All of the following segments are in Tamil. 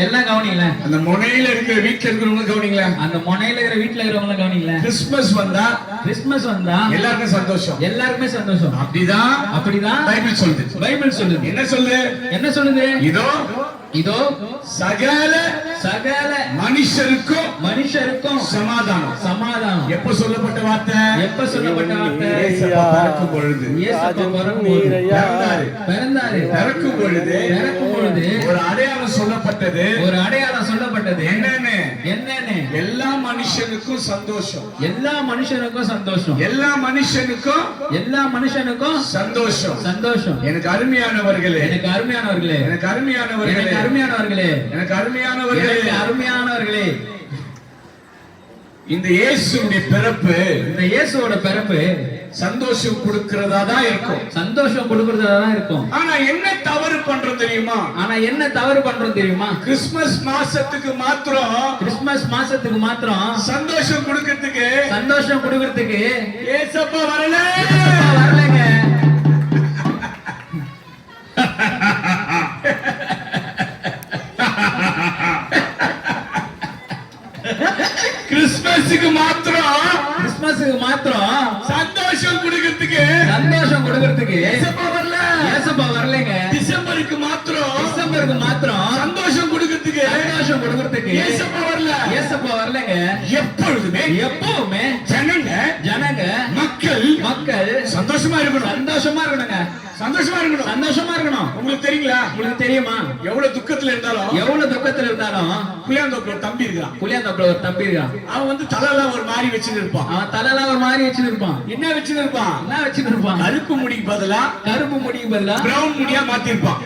எல்லாம் கவனிங்களேன். அந்த முனையில இருக்கிற வீட்டுல இருக்கிறவங்க கவனிங்களேன். அந்த முனையில இருக்கிற வீட்டுல இருக்கிறவங்க கவனிங்களேன். கிறிஸ்துமஸ் வந்தா எல்லாருக்கும் சந்தோஷம். எல்லாருக்குமே சந்தோஷம். அப்படிதான் பைபிள் சொல்லுது. பைபிள் சொல்லுது. என்ன சொல்லுது? இதோ சகல மனுஷருக்கும் சமாதானம். எப்ப சொல்லப்பட்ட வார்த்தை? இயேசப்பா பிறக்கும் பொழுது பிறக்கும் பொழுது ஒரு அடையாளம் சொல்லப்பட்டது. என்னன்னு? எல்லா மனுஷனுக்கும் சந்தோஷம். எல்லா மனுஷனுக்கும் சந்தோஷம். எனக்கு அருமையானவர்களே, இந்த இயேசுவோட பிறப்பு சந்தோஷம் கொடுக்கிறதா தான் இருக்கும். ஆனா என்ன தவறு பண்றோம் தெரியுமா? கிறிஸ்துமஸ் மாசத்துக்கு மாத்திரம் சந்தோஷம் கொடுக்கிறதுக்கு ஏசப்பா வரலங்க. கிறிஸ்துமஸுக்கு மாத்திரம் சந்தோஷம் கொடுக்கிறதுக்கு ஏசப்பா வரலங்க. டிசம்பருக்கு மாத்திரம் சந்தோஷம் கொடுக்கிறதுக்கு ஏசப்பா வரலங்க. எப்பவுமே ஜனங்க மக்கள் சந்தோஷமா இருக்கணுங்க. உங்களுக்கு தெரியுங்களா? உங்களுக்கு தெரியுமா? எவ்வளவு துக்கத்துல இருந்தாலும் புளியாந்தோப்புல ஒரு தம்பி இருக்கான். அவன் வந்து தலையெல்லாம் ஒரு மாதிரி வச்சுட்டு இருப்பான். என்ன வச்சுட்டு இருப்பான்? கருப்பு முடிக்கு பதிலா பிரவுன் முடியா மாத்திருப்பான்.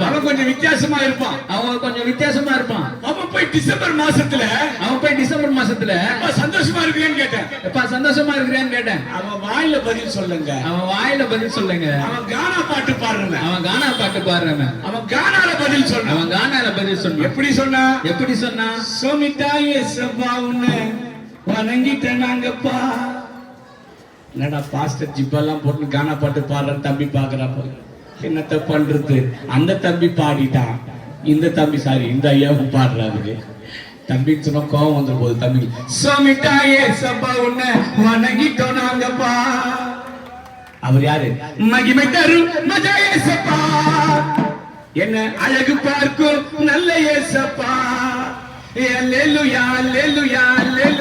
அவன் கொஞ்சம் வித்தியாசமா இருப்பான். அவன் போய் டிசம்பர் மாசத்துல சந்தோஷமா இருக்கிறேன்னு கேட்டேன். அவன் வாயில பதில் சொல்லுங்க. அவன் கானா பாட்டு பாடுறவன். அவன் கானால பதில் சொன்னான். எப்படி சொன்னா? சோமிட்டாயே சபா உன்னை வணங்கிட்டேன் நாங்கப்பா. என்னடா பாஸ்டர் ஜிப்பெல்லாம் போட்டு கானா பாட்டு பாடுற தம்பி பாக்குறப்ப என்னத்த பண்றது? அந்த தம்பி பாடிட்டான், இந்த தம்பி இந்த ஐயாவும் பாடுறாரு. தம்பி சொன்ன கோவம் வந்துடும் போது தம்பி சோமிட்டாயே சபா உன்னை வணங்கிட்டோம் நாங்கப்பா. அவர் யாரு? மகிமை தரும் மஜா ஏசப்பா, என்ன அழகு பார்க்கும் நல்ல ஏசப்பா. அல்லேலூயா அல்லேலூயா அல்லேலூயா.